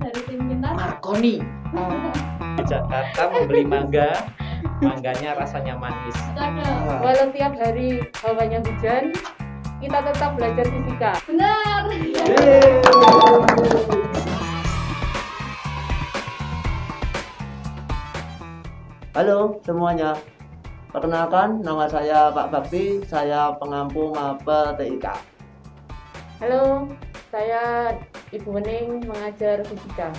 dari tim pintar. Marconi. Di Jakarta membeli mangga, mangganya rasanya manis. Cakep. Walau tiap hari hawanya hujan, kita tetap belajar fisika. Benar. Halo semuanya, perkenalkan nama saya Pak Bakti, saya pengampu maba TIK. Halo, saya Ibu Wening mengajar fisika.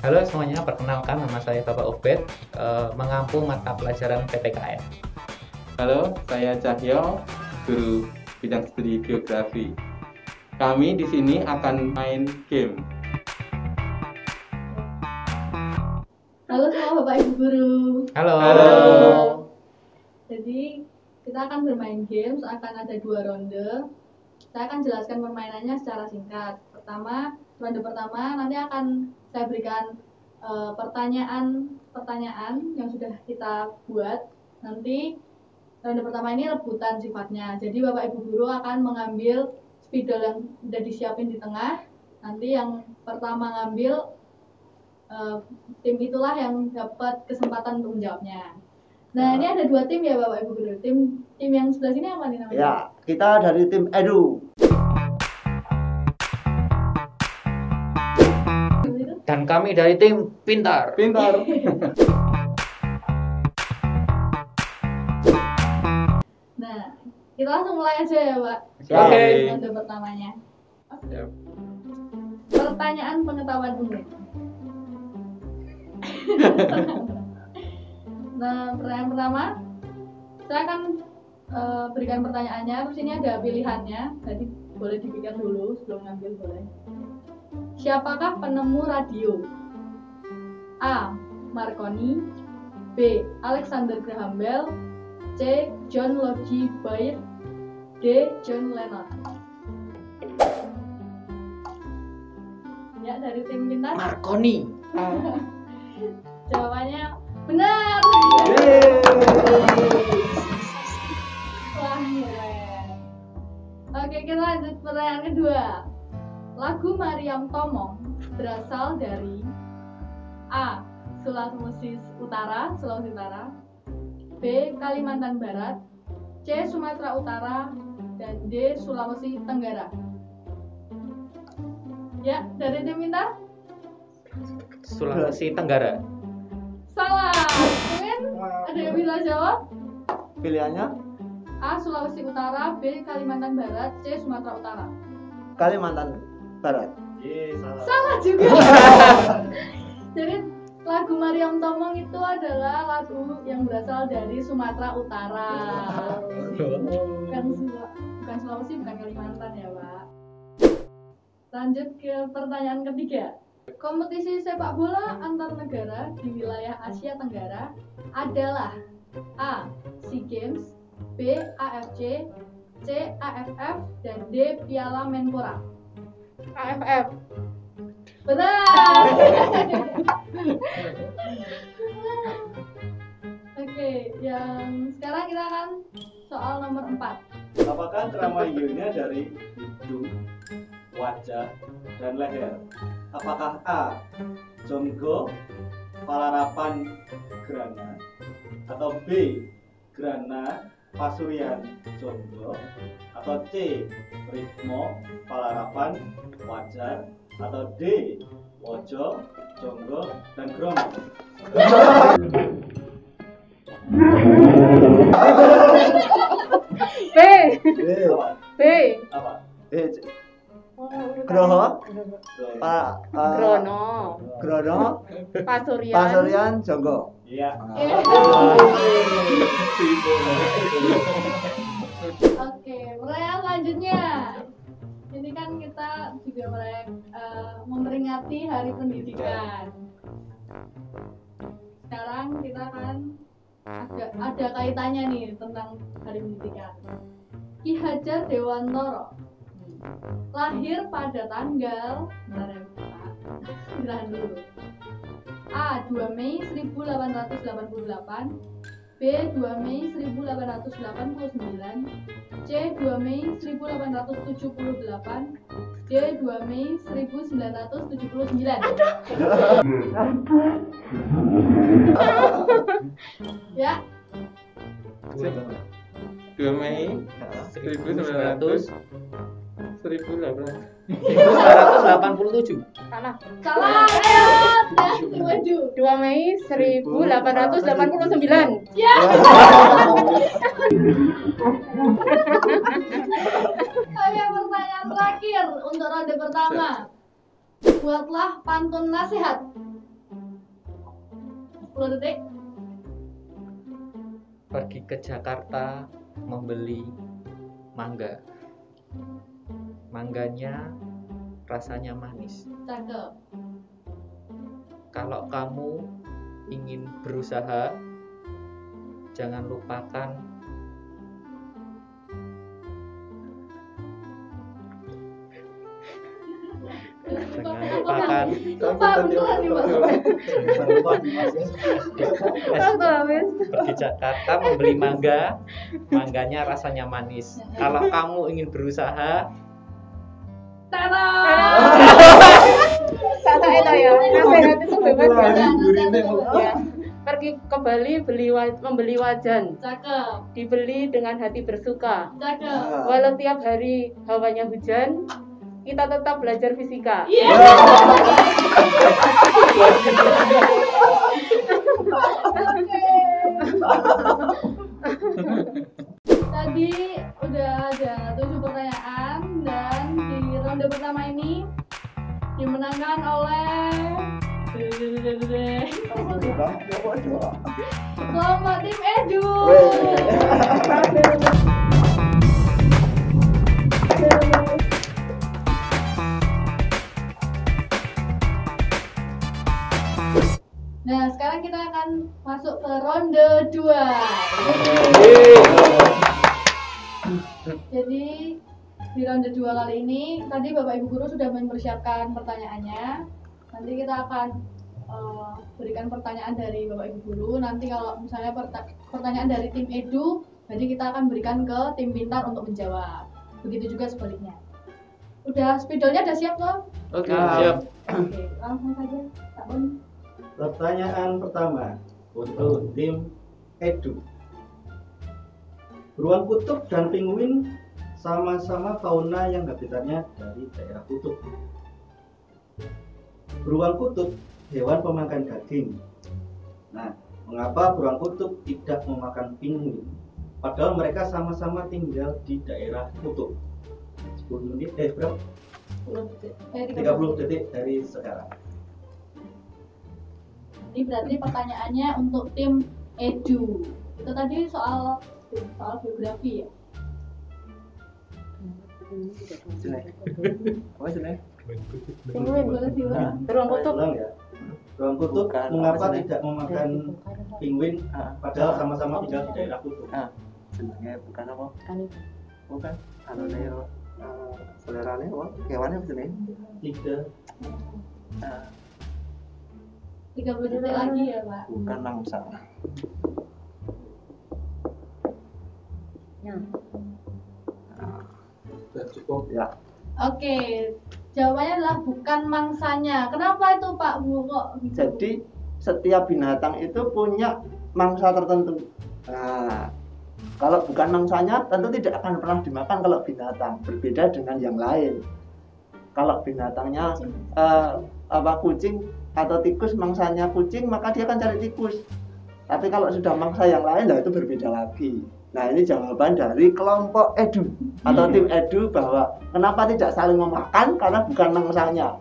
Halo semuanya, perkenalkan nama saya Bapak Obed, mengampu mata pelajaran PPKN. Halo, saya Cahyo, guru bidang studi geografi. Kami di sini akan main game. Halo semua Bapak Ibu guru. Halo. Jadi kita akan bermain games, akan ada 2 ronde. Saya akan jelaskan permainannya secara singkat. Ronde pertama nanti akan saya berikan pertanyaan yang sudah kita buat. Nanti ronde pertama ini rebutan sifatnya. Jadi Bapak Ibu guru akan mengambil spidol yang sudah disiapin di tengah. Nanti yang pertama ngambil tim itulah yang dapat kesempatan untuk menjawabnya. Nah, ini ada 2 tim ya Bapak Ibu guru. Tim yang sebelah sini apa nih namanya? Ya, kita dari tim Edu. Dan kami dari tim Pintar. Pintar. Nah, kita langsung mulai aja ya Pak. Oke. Ronde pertamanya. Siap. Pertanyaan pengetahuan umum. Nah, pertanyaan pertama, saya akan berikan pertanyaannya. Terus ini ada pilihannya, jadi boleh dipikir dulu sebelum ngambil boleh. Siapakah penemu radio? A. Marconi, B. Alexander Graham Bell, C. John Logie Baird, D. John Lennon. Ya, dari tim pintar. Marconi. Jawabannya benar. Wah, keren. Oke, kita lanjut pertanyaan kedua. Lagu Mariam Tomong berasal dari A. Sulawesi Utara, B. Kalimantan Barat, C. Sumatera Utara, dan D. Sulawesi Tenggara. Ya, dari tim pintar. Sulawesi Tenggara. Salah. Mungkin ada yang bisa jawab? Pilihannya A. Sulawesi Utara, B. Kalimantan Barat, C. Sumatera Utara. Kalimantan Barat. Salah juga. Jadi lagu Mariam Tomong itu adalah lagu yang berasal dari Sumatera Utara. Bukan Sulawesi, bukan Kalimantan ya Pak. Lanjut ke pertanyaan ketiga. Kompetisi sepak bola antar negara di wilayah Asia Tenggara adalah A. SEA Games, B. AFC, C. AFF, dan D. Piala Menpora. AFF. Benar. Oke, yang sekarang kita akan soal nomor 4. Apakah kerama hijaunya dari hidung, wajah, dan leher? Apakah A. Jonggo, Palarapan, Grana, atau B. Grana, Pasurian, Jonggo, atau C. Ritmo, Palarapan, Wajar, atau D. Wojo, Jonggo, dan Grono? B. Apa? B. Apa? Groho, Grono. Grono, Pasurian. Pasurian, Jonggo. Iya. Oke, pertanyaan selanjutnya. Ini kan kita juga memperingati Hari Pendidikan. Sekarang kita akan ada kaitannya nih tentang Hari Pendidikan. Ki Hajar Dewantoro lahir pada tanggal, bentar ya Pak, dulu. A. 2 Mei 1888, B. 2 Mei 1889, C. 2 Mei 1878, D. 2 Mei 1979. Ya, 2 Mei 1900 1800 1987. Salah. salah. Ayo, tim Edu. 2 Mei 1889. Ya. Oke, pertanyaan terakhir untuk ronde pertama. Buatlah pantun nasihat. 10 detik. Pergi ke Jakarta membeli mangga. Mangganya rasanya manis. Cakep. Kalau kamu ingin berusaha, jangan lupakan Lupa beneran nih, Mas. Waktu habis. pergi Jakarta membeli mangga. Mangganya rasanya manis. Kalau kamu ingin berusaha, Tada. Satu itu ya. Nasihat itu bebas ya. Ya. Pergi ke Bali membeli wajan. Cakep. Dibeli dengan hati bersuka. Cakep. Walau tiap hari hawanya hujan, kita tetap belajar fisika. Tadi udah ada 7 pertanyaan dan di ronde pertama ini dimenangkan oleh kelompok tim Edu. Nah, sekarang kita akan masuk ke ronde 2. Jadi di ronde 2 kali ini tadi Bapak Ibu Guru sudah mempersiapkan pertanyaannya. Nanti kita akan berikan pertanyaan dari Bapak Ibu Guru. Nanti kalau misalnya pertanyaan dari tim Edu, jadi kita akan berikan ke tim Pintar untuk menjawab. Begitu juga sebaliknya. Udah spidolnya udah siap loh? oke, siap. Oke, langsung saja. Kak Bon. Pertanyaan pertama untuk tim Edu. Beruang kutub dan penguin sama-sama fauna yang habitatnya dari daerah kutub. Beruang kutub hewan pemakan daging. Nah, mengapa beruang kutub tidak memakan penguin? Padahal mereka sama-sama tinggal di daerah kutub. 10 menit, berapa? 30 detik dari sekarang. Ini berarti pertanyaannya untuk tim Edu. Itu tadi soal geografi ya. Penguin, beruang kutub. Ulang ya. Beruang kutub Bukan, mengapa apa sih? tidak memakan penguin padahal sama-sama tinggal di daerah kutub? Jenenge bukan apa? Bukan. Anune selerane apa? Kewane apa jenenge? 30 detik lagi ya, Pak. Bukan mangsa. Sudah cukup. Ya. Oke, jawabannya adalah bukan mangsanya. Kenapa itu Pak Bu kok? Gitu? Jadi setiap binatang itu punya mangsa tertentu. Nah, kalau bukan mangsanya tentu tidak akan pernah dimakan kalau binatang. Berbeda dengan yang lain. Kalau binatangnya kucing atau tikus, mangsanya kucing, maka dia akan cari tikus. Tapi kalau sudah mangsa yang lain, nah itu berbeda lagi. Nah, ini jawaban dari kelompok Edu atau tim Edu bahwa kenapa tidak saling memakan karena bukan mangsanya.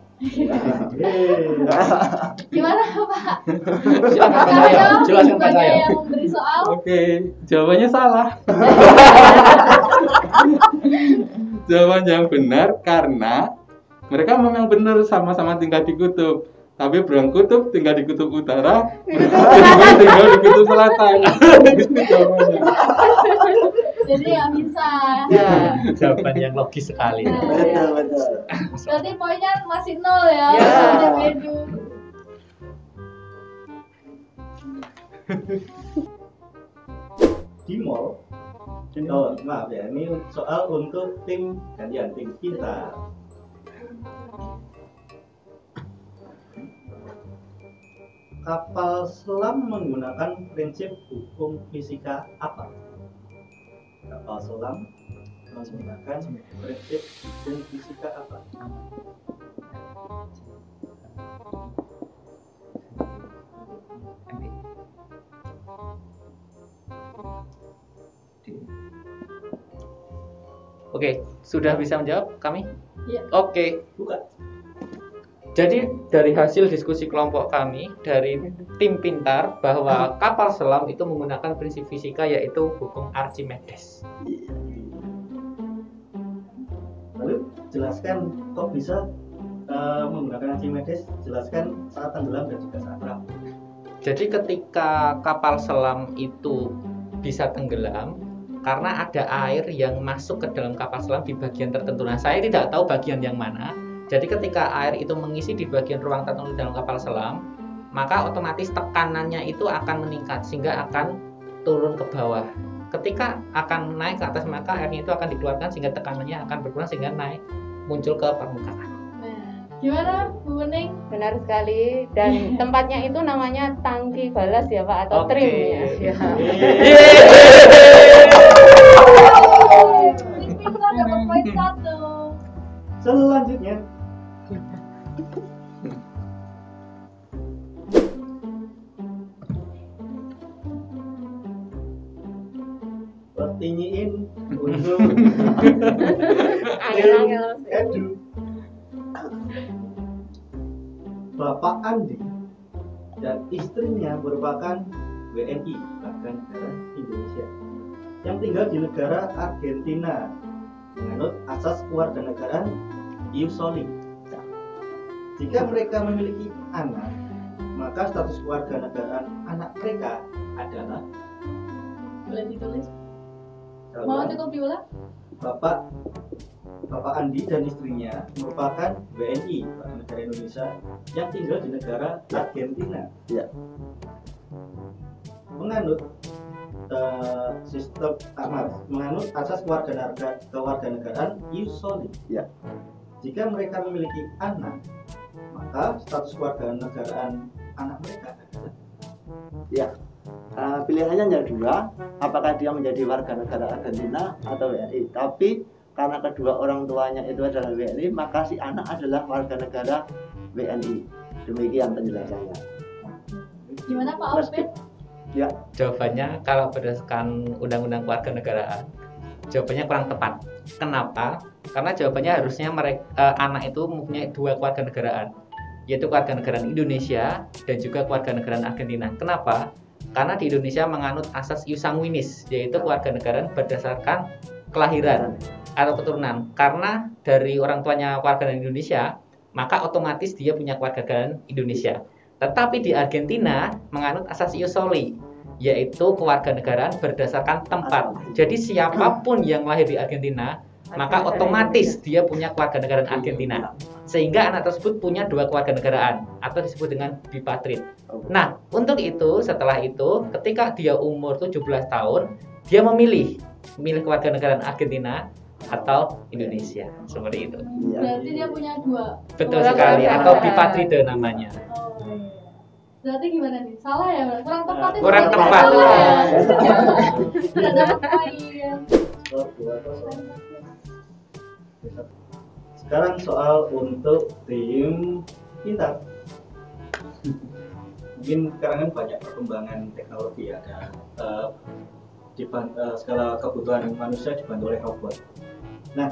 Gimana Pak? Silakan Pak Cahyo, jelaskan Pak Sebagai Cahyo. yang memberi soal. Oke, jawabannya salah. Jawaban yang benar karena mereka memang benar sama-sama tinggal di kutub. Tapi beruang kutub tinggal di kutub utara, penguin tinggal di kutub selatan. Itu jawabannya. Jadi nggak bisa. Ya, Jawaban yang logis sekali. betul. Berarti poinnya masih 0 ya. Ya. Tim Edu. Oh, maaf ya, ini soal untuk tim gantian, tim pintar. Kapal selam menggunakan prinsip hukum fisika apa? Kapal selam menggunakan prinsip hukum fisika apa? Oke, sudah bisa menjawab kami? Iya. Oke. Bukan. Jadi dari hasil diskusi kelompok kami dari tim pintar bahwa kapal selam itu menggunakan prinsip fisika yaitu hukum Archimedes. Lalu jelaskan kok bisa menggunakan Archimedes, jelaskan saat tenggelam dan juga saat terang. Jadi ketika kapal selam itu bisa tenggelam karena ada air yang masuk ke dalam kapal selam di bagian tertentu. Nah, saya tidak tahu bagian yang mana. Jadi ketika air itu mengisi di bagian ruang tertentu dalam kapal selam, maka otomatis tekanannya itu akan meningkat sehingga akan turun ke bawah. Ketika akan naik ke atas, maka airnya itu akan dikeluarkan sehingga tekanannya akan berkurang sehingga naik muncul ke permukaan. Nah, gimana Bu Bening? Benar sekali. Dan tempatnya itu namanya tangki balas ya Pak, atau Oke. trim ya. Ya. Kita dapat poin 1. Selanjutnya, pertinyiin untuk Angel-angel. Edu. Bapak Andi dan istrinya merupakan WNI, warga negara Indonesia, yang tinggal di negara Argentina menganut asas kewarganegaraan ius soli. Jika mereka memiliki anak, maka status kewarganegaraan anak mereka adalah Boleh ditulis? Mau cukup diulang? Bapak Andi dan istrinya merupakan WNI, warga negara Indonesia, yang tinggal di negara Argentina. Ya. Menganut sistem menganut asas kewarganegaraan ius soli. Ya. Jika mereka memiliki anak, maka status kewarganegaraan anak mereka adalah Ya. Pilihannya hanya dua, apakah dia menjadi warga negara Argentina atau WNI. Tapi karena kedua orang tuanya itu adalah WNI, maka si anak adalah warga negara WNI. Demikian penjelasannya. Gimana Pak Alvin? Ya. Jawabannya kalau berdasarkan undang-undang kewarganegaraan, jawabannya kurang tepat. Kenapa? Karena jawabannya harusnya anak itu mempunyai dua kewarganegaraan, yaitu kewarganegaraan Indonesia dan juga kewarganegaraan Argentina. Kenapa? Karena di Indonesia menganut asas ius sanguinis, yaitu kewarganegaraan berdasarkan kelahiran atau keturunan. Karena dari orang tuanya kewarganegaraan Indonesia, maka otomatis dia punya kewarganegaraan Indonesia. Tetapi di Argentina menganut asas ius soli, yaitu kewarganegaraan berdasarkan tempat. Jadi siapapun yang lahir di Argentina, maka otomatis dia punya kewarganegaraan Argentina. Sehingga anak tersebut punya dua kewarganegaraan atau disebut dengan bipatrid. Nah, untuk itu setelah itu ketika dia umur 17 tahun, dia memilih kewarganegaraan Argentina atau Indonesia. Seperti itu. Ya. Berarti dia punya dua. Betul Dua sekali, atau kewarganegaraan. bipatride namanya. Oh, iya. Berarti gimana nih? Salah ya? Kurang tepat itu. Kurang berarti tepat. salah ya? Tidak dapat poin. Sekarang soal untuk tim pintar. Mungkin sekarang kan banyak perkembangan teknologi ya, dan segala kebutuhan manusia dibantu oleh robot. Nah,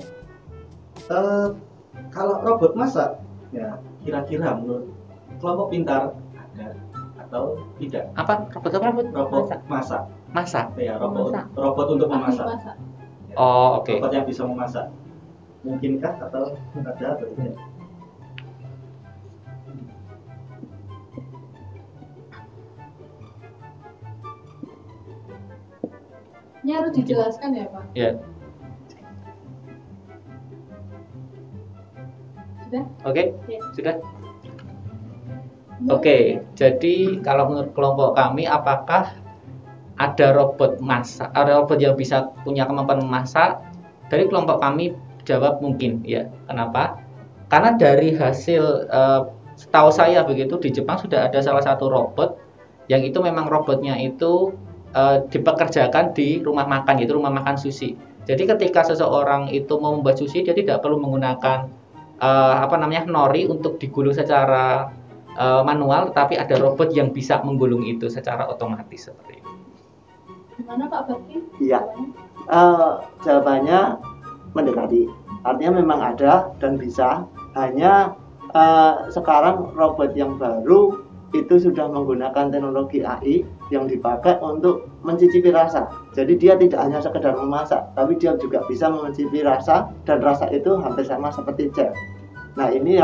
kalau robot masak, ya kira-kira menurut kelompok pintar ada atau tidak? Apa? Robot masak. Masak. Ya, Memasak. robot untuk Ahli memasak. masak. Ya, Oh, oke. robot yang bisa memasak. Mungkinkah atau ada atau tidak? Ini harus dijelaskan ya Pak? Ya. Sudah? Oke, Ya. sudah. Oke, jadi kalau menurut kelompok kami, apakah ada robot masak, ada robot yang bisa punya kemampuan memasak? Dari kelompok kami jawab mungkin ya. Kenapa? Karena dari hasil setahu saya begitu di Jepang sudah ada salah satu robot yang itu memang robotnya itu dipekerjakan di rumah makan, yaitu rumah makan sushi. Jadi ketika seseorang itu mau membuat sushi, dia tidak perlu menggunakan nori untuk digulung secara manual, tapi ada robot yang bisa menggulung itu secara otomatis seperti itu. Gimana Pak Bakti? Iya. Jawabannya mendekati. Artinya memang ada dan bisa. Hanya sekarang robot yang baru itu sudah menggunakan teknologi AI yang dipakai untuk mencicipi rasa. Jadi dia tidak hanya sekedar memasak, tapi dia juga bisa mencicipi rasa, dan rasa itu hampir sama seperti chef. Nah, ini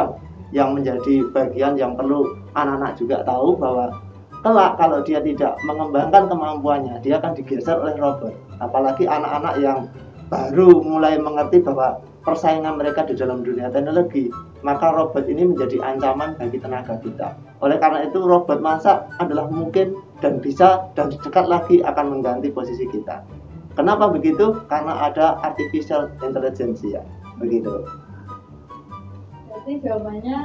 yang menjadi bagian yang perlu anak-anak juga tahu, bahwa kelak kalau dia tidak mengembangkan kemampuannya, dia akan digeser oleh robot. Apalagi anak-anak yang baru mulai mengerti bahwa persaingan mereka di dalam dunia teknologi, maka robot ini menjadi ancaman bagi tenaga kita. Oleh karena itu, robot masak adalah mungkin dan bisa dan dekat lagi akan mengganti posisi kita. Kenapa begitu? Karena ada artificial intelligence ya, begitu. Berarti jawabannya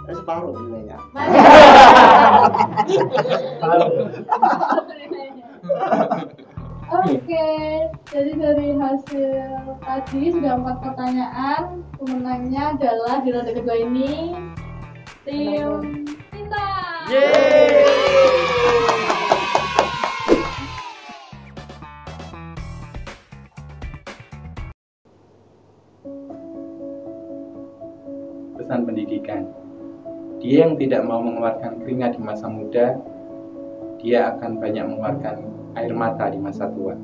Separuh nilainya. Oke, jadi dari hasil tadi sudah 4 pertanyaan. Pemenangnya adalah di ronde kedua ini tim Cinta. Pesan pendidikan. Dia yang tidak mau mengeluarkan keringat di masa muda, dia akan banyak mengeluarkan air mata di masa tua.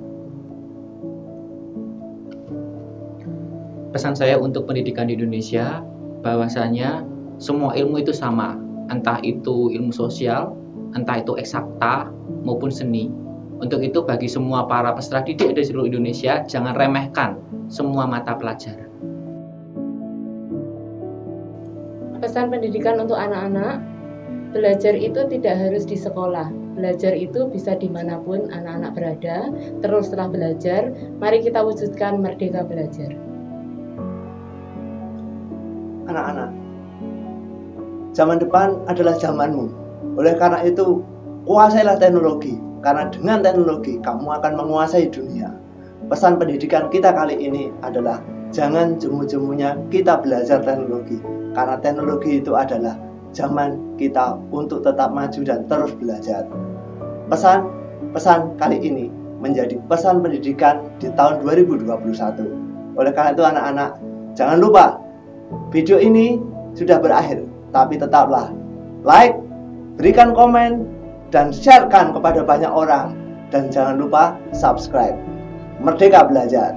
Pesan saya untuk pendidikan di Indonesia, bahwasanya semua ilmu itu sama, entah itu ilmu sosial, entah itu eksakta maupun seni. Untuk itu bagi semua para peserta didik di seluruh Indonesia, jangan remehkan semua mata pelajaran. Pesan pendidikan untuk anak-anak, belajar itu tidak harus di sekolah. Belajar itu bisa dimanapun anak-anak berada. Terus setelah belajar, mari kita wujudkan merdeka belajar. Anak-anak, zaman depan adalah zamanmu. Oleh karena itu, kuasailah teknologi. Karena dengan teknologi, kamu akan menguasai dunia. Pesan pendidikan kita kali ini adalah jangan jemu-jemunya kita belajar teknologi. Karena teknologi itu adalah zaman kita untuk tetap maju dan terus belajar. Pesan kali ini menjadi pesan pendidikan di tahun 2021. Oleh karena itu anak-anak, jangan lupa video ini sudah berakhir, tapi tetaplah like, berikan komen, dan sharekan kepada banyak orang. Dan jangan lupa subscribe. Merdeka belajar.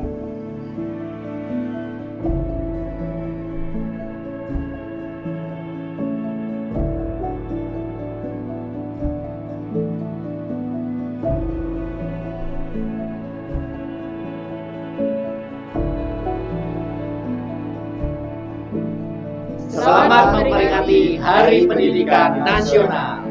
Selamat memperingati Hari Pendidikan Nasional.